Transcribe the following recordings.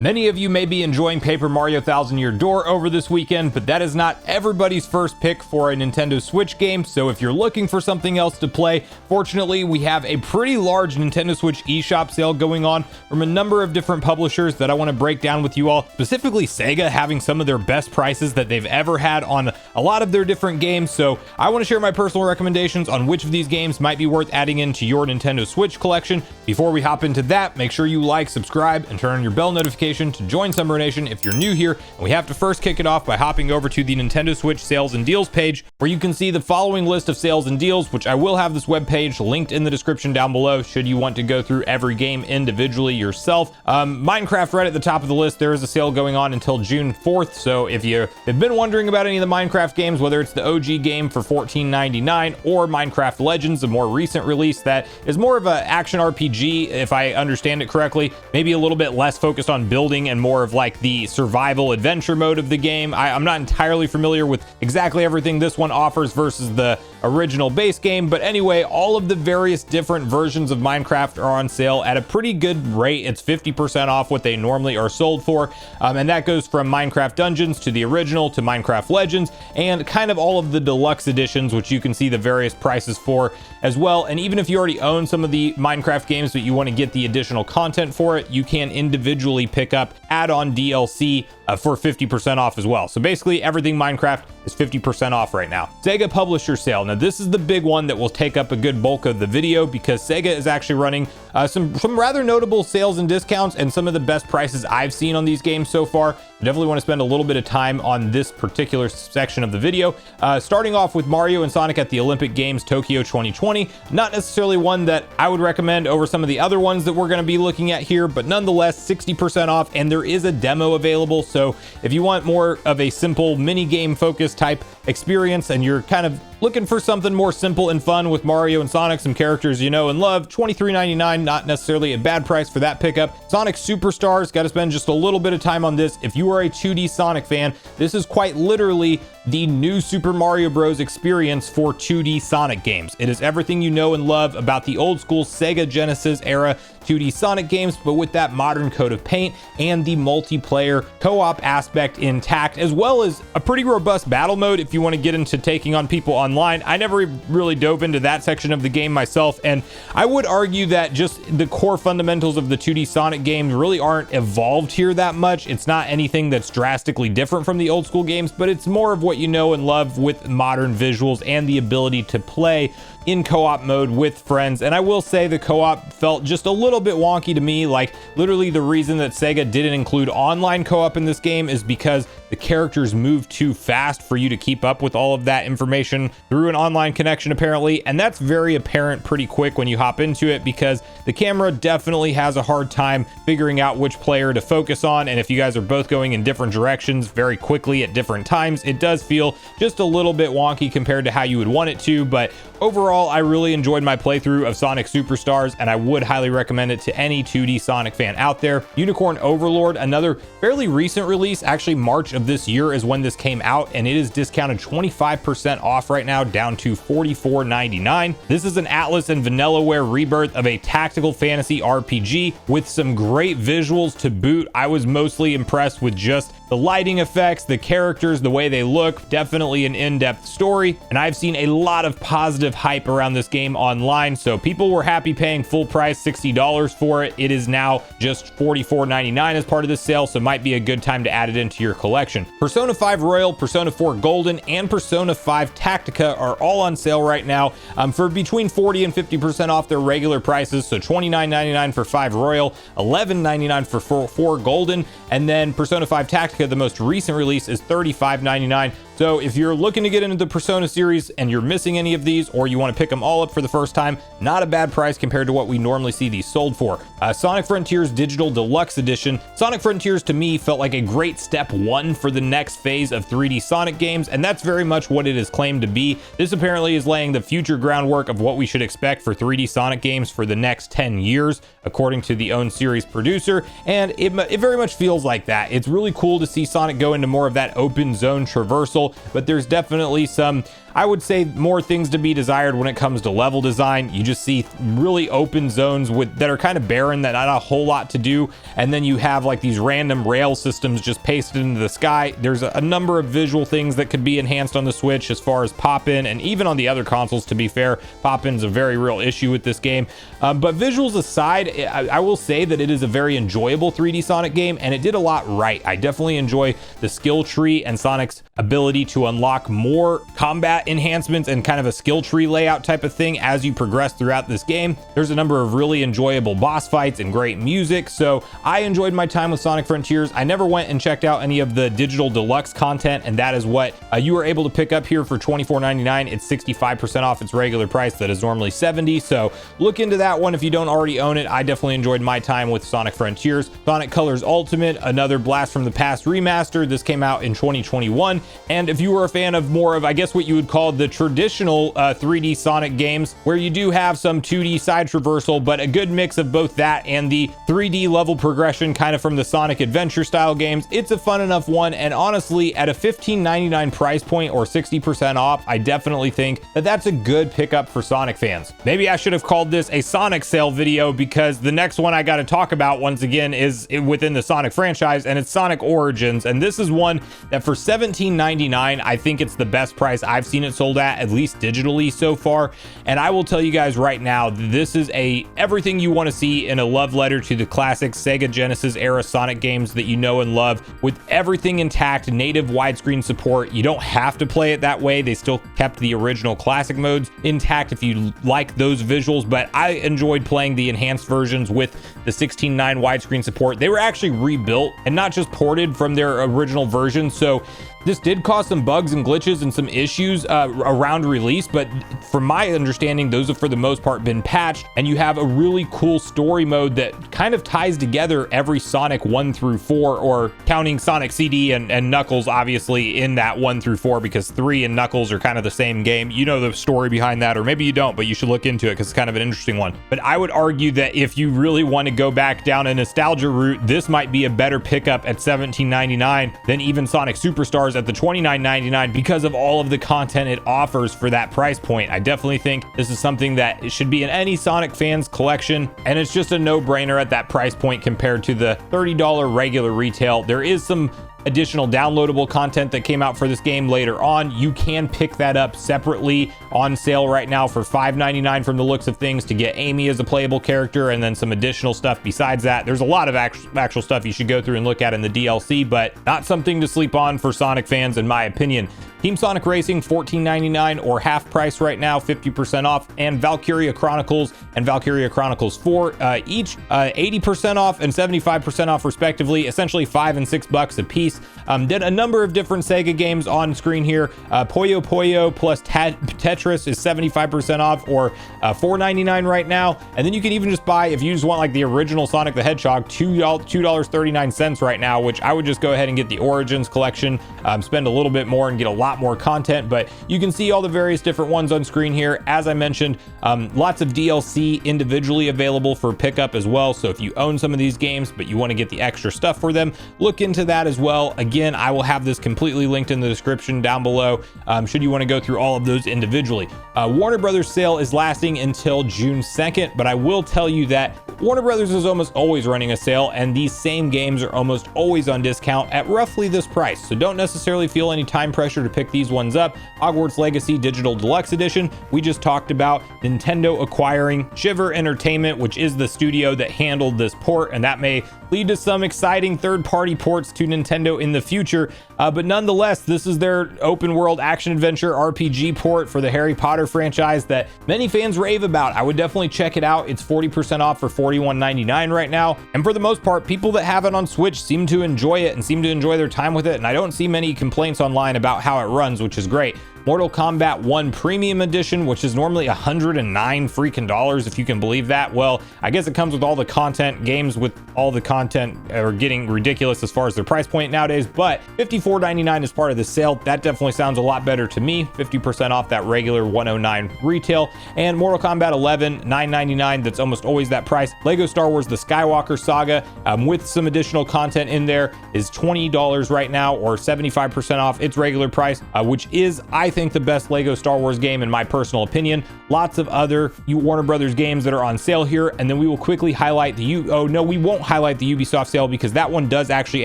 Many of you may be enjoying Paper Mario Thousand Year Door over this weekend, but that is not everybody's first pick for a Nintendo Switch game, so if you're looking for something else to play, fortunately we have a pretty large Nintendo Switch eShop sale going on from a number of different publishers that I want to break down with you all, specifically Sega having some of their best prices that they've ever had on a lot of their different games, so I want to share my personal recommendations on which of these games might be worth adding into your Nintendo Switch collection. Before we hop into that, make sure you like, subscribe, and turn on your bell notification to join Sunbro Nation if you're new here, and we have to first kick it off by hopping over to the Nintendo Switch sales and deals page, where you can see the following list of sales and deals, which I will have this web page linked in the description down below should you want to go through every game individually yourself. Minecraft right at the top of the list. There is a sale going on until June 4th, so if you have been wondering about any of the Minecraft games, whether it's the OG game for $14.99 or Minecraft Legends, a more recent release that is more of an action RPG, if I understand it correctly, maybe a little bit less focused on building and more of like the survival adventure mode of the game. I'm not entirely familiar with exactly everything this one offers versus the original base game, but anyway, all of the various different versions of Minecraft are on sale at a pretty good rate. It's 50% off what they normally are sold for, and that goes from Minecraft Dungeons to the original to Minecraft Legends and kind of all of the deluxe editions, which you can see the various prices for as well. And even if you already own some of the Minecraft games but you want to get the additional content for it, you can individually pick up add-on DLC for 50% off as well. So basically everything Minecraft is 50% off right now. Sega Publisher Sale. Now this is the big one that will take up a good bulk of the video because Sega is actually running some rather notable sales and discounts and some of the best prices I've seen on these games so far. I definitely want to spend a little bit of time on this particular section of the video. Starting off with Mario and Sonic at the Olympic Games Tokyo 2020. Not necessarily one that I would recommend over some of the other ones that we're going to be looking at here, but nonetheless 60% off, and there is a demo available. So if you want more of a simple mini game focused type experience and you're kind of looking for something more simple and fun with Mario and Sonic, some characters you know and love, $23.99, not necessarily a bad price for that pickup. Sonic Superstars, got to spend just a little bit of time on this. If you are a 2D Sonic fan, this is quite literally the new Super Mario Bros. Experience for 2D Sonic games. It is everything you know and love about the old school Sega Genesis era 2D Sonic games, but with that modern coat of paint and the multiplayer co-op aspect intact, as well as a pretty robust battle mode if you want to get into taking on people online. I never really dove into that section of the game myself, and I would argue that just the core fundamentals of the 2D Sonic games really aren't evolved here that much. It's not anything that's drastically different from the old school games, but it's more of what you know and love with modern visuals and the ability to play in co-op mode with friends. And I will say the co-op felt just a little bit wonky to me. Like literally the reason that Sega didn't include online co-op in this game is because the characters move too fast for you to keep up with all of that information through an online connection apparently, and that's very apparent pretty quick when you hop into it because the camera definitely has a hard time figuring out which player to focus on, and if you guys are both going in different directions very quickly at different times, it does feel just a little bit wonky compared to how you would want it to. But overall, I really enjoyed my playthrough of Sonic Superstars, and I would highly recommend it to any 2D Sonic fan out there. Unicorn Overlord, another fairly recent release, actually March of this year is when this came out, and it is discounted 25% off right now down to $44.99. This is an Atlas and Vanillaware rebirth of a tactical fantasy RPG with some great visuals to boot. I was mostly impressed with just the lighting effects, the characters, the way they look. Definitely an in-depth story, and I've seen a lot of positive hype around this game online, so people were happy paying full price $60 for it. It is now just $44.99 as part of this sale, so might be a good time to add it into your collection. Persona 5 Royal, Persona 4 Golden, and Persona 5 Tactica are all on sale right now for between 40 and 50% off their regular prices. So $29.99 for 5 Royal, $11.99 for 4 Golden, and then Persona 5 Tactica, the most recent release, is $35.99. So if you're looking to get into the Persona series and you're missing any of these, or you want to pick them all up for the first time, not a bad price compared to what we normally see these sold for. Sonic Frontiers Digital Deluxe Edition. Sonic Frontiers to me felt like a great step one for the next phase of 3D Sonic games, and that's very much what it is claimed to be. This apparently is laying the future groundwork of what we should expect for 3D Sonic games for the next 10 years, according to the own series producer, and it very much feels like that. It's really cool to see Sonic go into more of that open zone traversal, but there's definitely some I would say more things to be desired when it comes to level design. You just see really open zones that are kind of barren, that not a whole lot to do, and then you have like these random rail systems just pasted into the sky. There's a number of visual things that could be enhanced on the Switch as far as pop-in, and even on the other consoles, to be fair. Pop-in is a very real issue with this game, but visuals aside, I will say that it is a very enjoyable 3D Sonic game, and it did a lot right. I definitely enjoy the skill tree and Sonic's ability to unlock more combat enhancements and kind of a skill tree layout type of thing as you progress throughout this game. There's a number of really enjoyable boss fights and great music, so I enjoyed my time with Sonic Frontiers. I never went and checked out any of the digital deluxe content, and that is what you are able to pick up here for $24.99. It's 65% off its regular price that is normally $70, so look into that one if you don't already own it. I definitely enjoyed my time with Sonic Frontiers. Sonic Colors Ultimate, another blast from the past remaster. This came out in 2021, and if you were a fan of more of, I guess, what you would call the traditional 3D Sonic games, where you do have some 2D side traversal, but a good mix of both that and the 3D level progression kind of from the Sonic Adventure style games, it's a fun enough one. And honestly, at a $15.99 price point or 60% off, I definitely think that that's a good pickup for Sonic fans. Maybe I should have called this a Sonic sale video, because the next one I got to talk about once again is within the Sonic franchise, and it's Sonic Origins. And this is one that for $17.99, I think it's the best price I've seen it sold at least digitally so far. And I will tell you guys right now, this is everything you want to see in a love letter to the classic Sega Genesis era Sonic games that you know and love, with everything intact, native widescreen support. You don't have to play it that way. They still kept the original classic modes intact if you like those visuals, but I enjoyed playing the enhanced versions with the 16:9 widescreen support. They were actually rebuilt and not just ported from their original version, so this did cause some bugs and glitches and some issues around release, but from my understanding, those have for the most part been patched, and you have a really cool story mode that kind of ties together every Sonic 1 through 4, or counting Sonic CD and Knuckles obviously in that 1 through 4, because 3 and Knuckles are kind of the same game. You know the story behind that, or maybe you don't, but you should look into it because it's kind of an interesting one. But I would argue that if you really want to go back down a nostalgia route, this might be a better pickup at $17.99 than even Sonic Superstars at the $29.99, because of all of the content it offers for that price point. I definitely think this is something that should be in any Sonic fans collection, and it's just a no-brainer at that price point compared to the $30 regular retail. There is some additional downloadable content that came out for this game later on. You can pick that up separately on sale right now for $5.99 from the looks of things, to get Amy as a playable character, and then some additional stuff besides that. There's a lot of actual stuff you should go through and look at in the DLC, but not something to sleep on for Sonic fans in my opinion. Team Sonic Racing, $14.99 or half price right now, 50% off, and Valkyria Chronicles and Valkyria Chronicles 4, each 80% off and 75% off respectively, essentially $5 and $6 a piece. Did a number of different Sega games on screen here. Puyo Puyo plus Tetris is 75% off, or $4.99 right now. And then you can even just buy, if you just want like the original Sonic the Hedgehog, $2.39 right now, which I would just go ahead and get the Origins collection, spend a little bit more and get a lot more content. But you can see all the various different ones on screen here. As I mentioned, lots of DLC individually available for pickup as well. So if you own some of these games but you want to get the extra stuff for them, look into that as well. Again, I will have this completely linked in the description down below, should you want to go through all of those individually. Warner Brothers sale is lasting until June 2nd, but I will tell you that Warner Brothers is almost always running a sale, and these same games are almost always on discount at roughly this price. So don't necessarily feel any time pressure to pick these ones up. Hogwarts Legacy Digital Deluxe Edition, we just talked about. Nintendo acquiring Shiver Entertainment, which is the studio that handled this port, and that may lead to some exciting third-party ports to Nintendo in the future. But nonetheless, this is their open world action adventure RPG port for the Harry Potter franchise that many fans rave about. I would definitely check it out. It's 40% off for $41.99 right now. And for the most part, people that have it on Switch seem to enjoy it and seem to enjoy their time with it. And I don't see many complaints online about how it runs, which is great. Mortal Kombat 1 Premium Edition, which is normally $109 freaking dollars, if you can believe that. Well, I guess it comes with all the content. Games with all the content are getting ridiculous as far as their price point nowadays, but $54.99 is part of the sale. That definitely sounds a lot better to me. 50% off that regular $109 retail. And Mortal Kombat 11, $9.99, that's almost always that price. Lego Star Wars The Skywalker Saga, with some additional content in there, is $20 right now, or 75% off its regular price, which is, I think, think the best Lego Star Wars game in my personal opinion. Lots of other Warner Brothers games that are on sale here, and then we will quickly highlight the we won't highlight the Ubisoft sale because that one does actually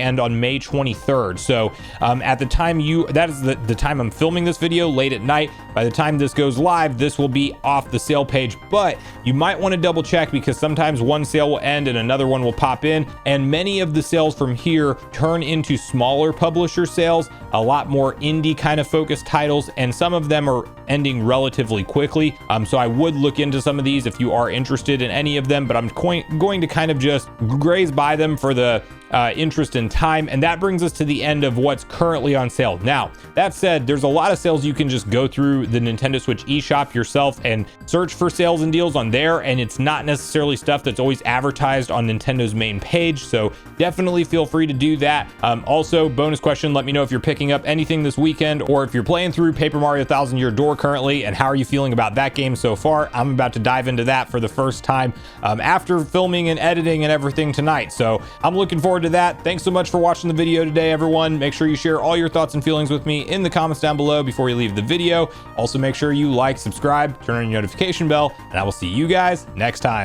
end on May 23rd. So at the time that is the time I'm filming this video, late at night. By the time this goes live, this will be off the sale page, but you might want to double check because sometimes one sale will end and another one will pop in, and many of the sales from here turn into smaller publisher sales, a lot more indie kind of focused titles, and some of them are ending relatively quickly. So I would look into some of these if you are interested in any of them, but I'm going to kind of just graze by them for the interest in time. And that brings us to the end of what's currently on sale. Now, that said, there's a lot of sales you can just go through the Nintendo Switch eShop yourself and search for sales and deals on there, and it's not necessarily stuff that's always advertised on Nintendo's main page, so definitely feel free to do that. Also, bonus question, let me know if you're picking up anything this weekend or if you're playing through Paper Mario 1000 Year Door currently, and how are you feeling about that game so far? I'm about to dive into that for the first time after filming and editing and everything tonight, so I'm looking forward to that. Thanks so much for watching the video today, everyone. Make sure you share all your thoughts and feelings with me in the comments down below before you leave the video. Also, make sure you like, subscribe, turn on your notification bell, and I will see you guys next time.